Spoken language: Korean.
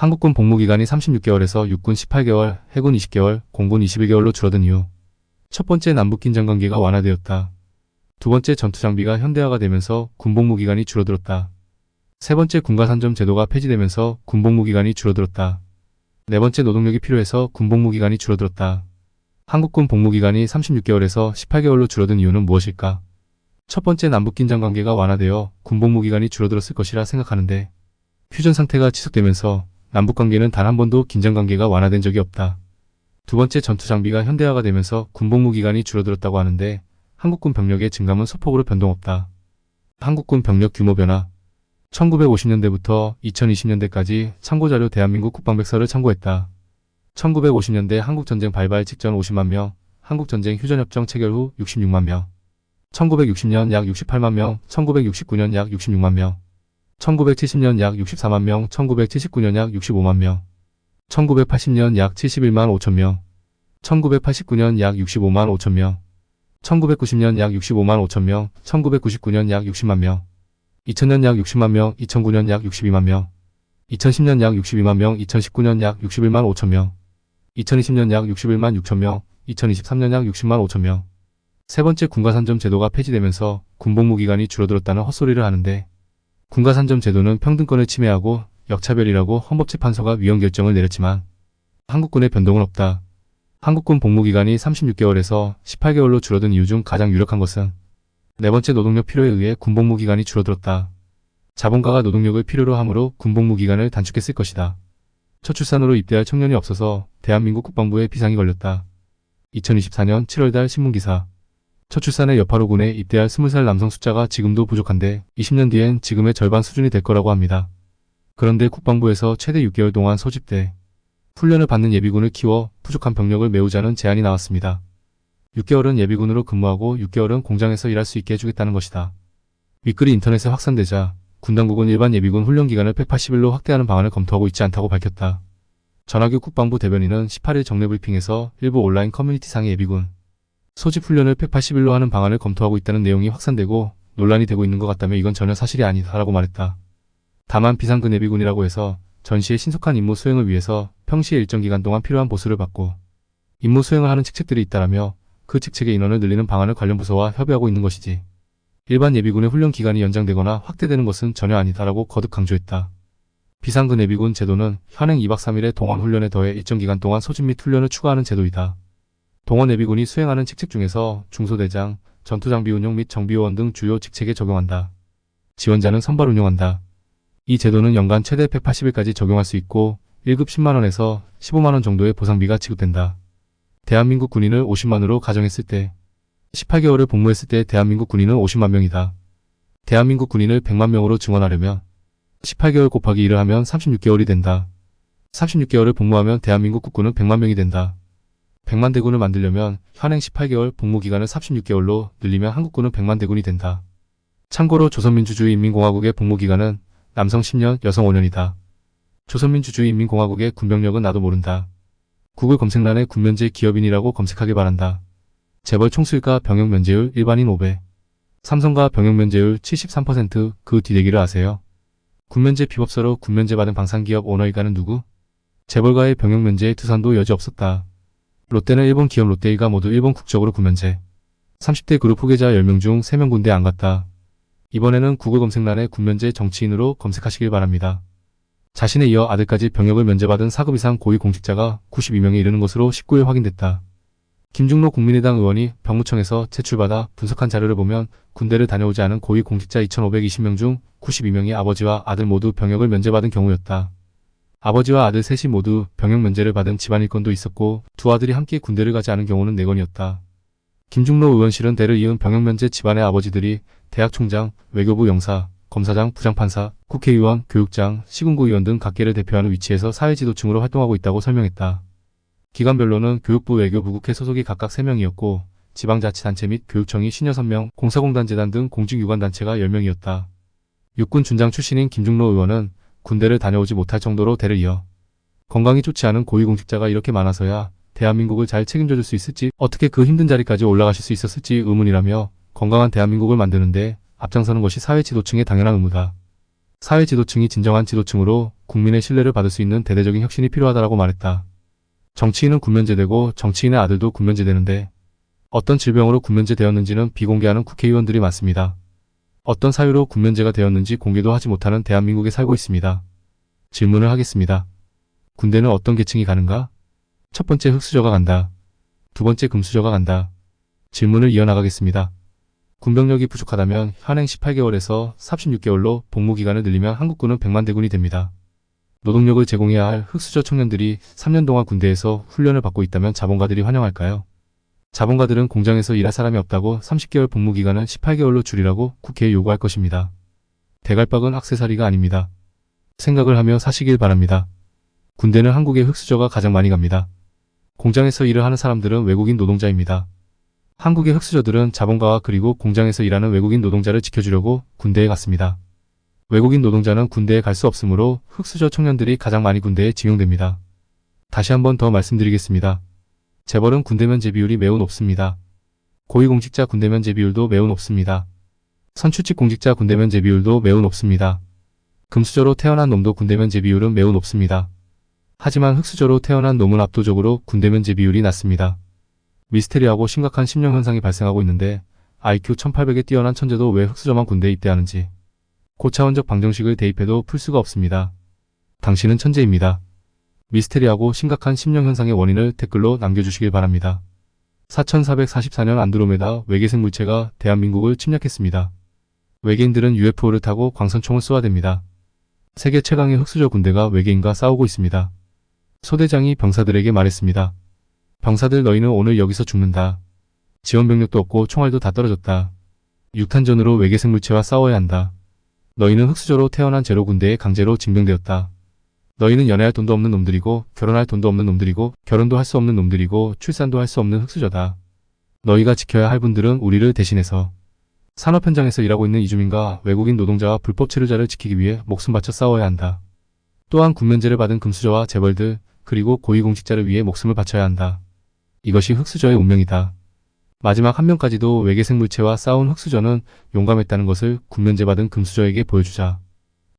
한국군 복무기간이 36개월에서 육군 18개월, 해군 20개월, 공군 21개월로 줄어든 이유. 첫 번째, 남북긴장 관계가 완화되었다. 두 번째, 전투장비가 현대화가 되면서 군복무기간이 줄어들었다. 세 번째, 군가산점 제도가 폐지되면서 군복무기간이 줄어들었다. 네 번째, 노동력이 필요해서 군복무기간이 줄어들었다. 한국군 복무기간이 36개월에서 18개월로 줄어든 이유는 무엇일까? 첫 번째, 남북긴장 관계가 완화되어 군복무기간이 줄어들었을 것이라 생각하는데, 휴전 상태가 지속되면서 남북관계는 단 한 번도 긴장관계가 완화된 적이 없다. 두 번째, 전투장비가 현대화가 되면서 군복무기간이 줄어들었다고 하는데, 한국군 병력의 증감은 소폭으로 변동없다. 한국군 병력 규모 변화. 1950년대부터 2020년대까지 참고자료 대한민국 국방백서를 참고했다. 1950년대 한국전쟁 발발 직전 50만 명, 한국전쟁 휴전협정 체결 후 66만 명, 1960년 약 68만 명, 1969년 약 66만 명, 1970년 약 64만 명, 1979년 약 65만 명, 1980년 약 71만 5천 명, 1989년 약 65만 5천 명, 1990년 약 65만 5천 명, 1999년 약 60만 명, 2000년 약 60만 명, 2009년 약 62만 명, 2010년 약 62만 명, 2019년 약 61만 5천 명, 2020년 약 61만 6천 명, 2023년 약 60만 5천 명. 세 번째, 군가산점 제도가 폐지되면서 군복무기간이 줄어들었다는 헛소리를 하는데, 군가산점 제도는 평등권을 침해하고 역차별이라고 헌법재판소가 위헌 결정을 내렸지만 한국군의 변동은 없다. 한국군 복무기간이 36개월에서 18개월로 줄어든 이유 중 가장 유력한 것은 네 번째, 노동력 필요에 의해 군복무기간이 줄어들었다. 자본가가 노동력을 필요로 하므로 군복무기간을 단축했을 것이다. 첫 출산으로 입대할 청년이 없어서 대한민국 국방부에 비상이 걸렸다. 2024년 7월달 신문기사. 첫 출산의 여파로 군에 입대할 20살 남성 숫자가 지금도 부족한데 20년 뒤엔 지금의 절반 수준이 될 거라고 합니다. 그런데 국방부에서 최대 6개월 동안 소집돼 훈련을 받는 예비군을 키워 부족한 병력을 메우자는 제안이 나왔습니다. 6개월은 예비군으로 근무하고 6개월은 공장에서 일할 수 있게 해주겠다는 것이다. 윗글이 인터넷에 확산되자 군 당국은 일반 예비군 훈련 기간을 180일로 확대하는 방안을 검토하고 있지 않다고 밝혔다. 전하규 국방부 대변인은 18일 정례 브리핑에서 일부 온라인 커뮤니티상의 예비군 소집 훈련을 180일로 하는 방안을 검토하고 있다는 내용이 확산되고 논란이 되고 있는 것 같다며 이건 전혀 사실이 아니다라고 말했다. 다만 비상근 예비군이라고 해서 전시의 신속한 임무 수행을 위해서 평시에 일정 기간 동안 필요한 보수를 받고 임무 수행을 하는 직책들이 있다라며 그 직책의 인원을 늘리는 방안을 관련 부서와 협의하고 있는 것이지 일반 예비군의 훈련 기간이 연장되거나 확대되는 것은 전혀 아니다라고 거듭 강조했다. 비상근 예비군 제도는 현행 2박 3일의 동원 훈련에 더해 일정 기간 동안 소집 및 훈련을 추가하는 제도이다. 동원 예비군이 수행하는 직책 중에서 중소대장, 전투장비 운용 및 정비요원 등 주요 직책에 적용한다. 지원자는 선발 운용한다. 이 제도는 연간 최대 180일까지 적용할 수 있고 1급 10만원에서 15만원 정도의 보상비가 지급된다. 대한민국 군인을 50만으로 가정했을 때 18개월을 복무했을 때 대한민국 군인은 50만 명이다. 대한민국 군인을 100만 명으로 증원하려면 18개월 곱하기 1을 하면 36개월이 된다. 36개월을 복무하면 대한민국 국군은 100만 명이 된다. 100만 대군을 만들려면 현행 18개월 복무기간을 36개월로 늘리면 한국군은 100만 대군이 된다. 참고로 조선민주주의인민공화국의 복무기간은 남성 10년, 여성 5년이다. 조선민주주의인민공화국의 군병력은 나도 모른다. 구글 검색란에 군면제 기업인이라고 검색하길 바란다. 재벌 총수일가 병역 면제율 일반인 5배. 삼성가 병역 면제율 73%. 그 뒤대기를 아세요? 군면제 비법서로 군면제 받은 방산기업 오너일가는 누구? 재벌가의 병역 면제에 두산도 여지 없었다. 롯데는 일본 기업 롯데일가 모두 일본 국적으로 군면제. 30대 그룹 후계자 10명 중 3명 군대 안 갔다. 이번에는 구글 검색란에 군면제 정치인으로 검색하시길 바랍니다. 자신에 이어 아들까지 병역을 면제받은 4급 이상 고위공직자가 92명에 이르는 것으로 19일 확인됐다. 김중로 국민의당 의원이 병무청에서 제출받아 분석한 자료를 보면 군대를 다녀오지 않은 고위공직자 2,520명 중 92명이 아버지와 아들 모두 병역을 면제받은 경우였다. 아버지와 아들 셋이 모두 병역 면제를 받은 집안 일건도 있었고 두 아들이 함께 군대를 가지 않은 경우는 4건이었다. 김중로 의원실은 대를 이은 병역 면제 집안의 아버지들이 대학 총장, 외교부 영사, 검사장, 부장판사, 국회의원, 교육장, 시군구의원 등 각계를 대표하는 위치에서 사회지도층으로 활동하고 있다고 설명했다. 기관별로는 교육부, 외교부, 국회 소속이 각각 3명이었고 지방자치단체 및 교육청이 56명, 공사공단재단 등 공직유관단체가 10명이었다. 육군 준장 출신인 김중로 의원은 군대를 다녀오지 못할 정도로 대를 이어 건강이 좋지 않은 고위공직자가 이렇게 많아서야 대한민국을 잘 책임져 줄 수 있을지 어떻게 그 힘든 자리까지 올라가실 수 있었을지 의문이라며 건강한 대한민국을 만드는데 앞장서는 것이 사회 지도층의 당연한 의무다. 사회 지도층이 진정한 지도층으로 국민의 신뢰를 받을 수 있는 대대적인 혁신이 필요하다라고 말했다. 정치인은 군면제되고 정치인의 아들도 군면제되는데 어떤 질병으로 군면제 되었는지는 비공개하는 국회의원들이 많습니다. 어떤 사유로 군면제가 되었는지 공개도 하지 못하는 대한민국에 살고 있습니다. 질문을 하겠습니다. 군대는 어떤 계층이 가는가? 첫 번째 흑수저가 간다. 두 번째 금수저가 간다. 질문을 이어나가겠습니다. 군병력이 부족하다면 현행 18개월에서 36개월로 복무기간을 늘리면 한국군은 100만 대군이 됩니다. 노동력을 제공해야 할 흑수저 청년들이 3년 동안 군대에서 훈련을 받고 있다면 자본가들이 환영할까요? 자본가들은 공장에서 일할 사람이 없다고 30개월 복무기간을 18개월로 줄이라고 국회에 요구할 것입니다. 대갈박은 액세서리가 아닙니다. 생각을 하며 사시길 바랍니다. 군대는 한국의 흑수저가 가장 많이 갑니다. 공장에서 일을 하는 사람들은 외국인 노동자입니다. 한국의 흑수저들은 자본가와 그리고 공장에서 일하는 외국인 노동자를 지켜주려고 군대에 갔습니다. 외국인 노동자는 군대에 갈 수 없으므로 흑수저 청년들이 가장 많이 군대에 징용됩니다. 다시 한번 더 말씀드리겠습니다. 재벌은 군대 면제 비율이 매우 높습니다. 고위공직자 군대 면제 비율도 매우 높습니다. 선출직 공직자 군대 면제 비율도 매우 높습니다. 금수저로 태어난 놈도 군대 면제 비율은 매우 높습니다. 하지만 흑수저로 태어난 놈은 압도적으로 군대 면제 비율이 낮습니다. 미스테리하고 심각한 심령 현상이 발생하고 있는데 IQ 1800에 뛰어난 천재도 왜 흑수저만 군대에 입대하는지 고차원적 방정식을 대입해도 풀 수가 없습니다. 당신은 천재입니다. 미스테리하고 심각한 심령 현상의 원인을 댓글로 남겨주시길 바랍니다. 4444년 안드로메다 외계생 물체가 대한민국을 침략했습니다. 외계인들은 UFO를 타고 광선총을 쏘아댑니다. 세계 최강의 흑수저 군대가 외계인과 싸우고 있습니다. 소대장이 병사들에게 말했습니다. 병사들, 너희는 오늘 여기서 죽는다. 지원병력도 없고 총알도 다 떨어졌다. 육탄전으로 외계생 물체와 싸워야 한다. 너희는 흑수저로 태어난 제로 군대에 강제로 징병되었다. 너희는 연애할 돈도 없는 놈들이고 결혼할 돈도 없는 놈들이고 결혼도 할 수 없는 놈들이고 출산도 할 수 없는 흑수저다. 너희가 지켜야 할 분들은 우리를 대신해서 산업 현장에서 일하고 있는 이주민과 외국인 노동자와 불법 체류자를 지키기 위해 목숨 바쳐 싸워야 한다. 또한 군면제를 받은 금수저와 재벌들 그리고 고위공직자를 위해 목숨을 바쳐야 한다. 이것이 흑수저의 운명이다. 마지막 한 명까지도 외계생 물체와 싸운 흑수저는 용감했다는 것을 군면제 받은 금수저에게 보여주자.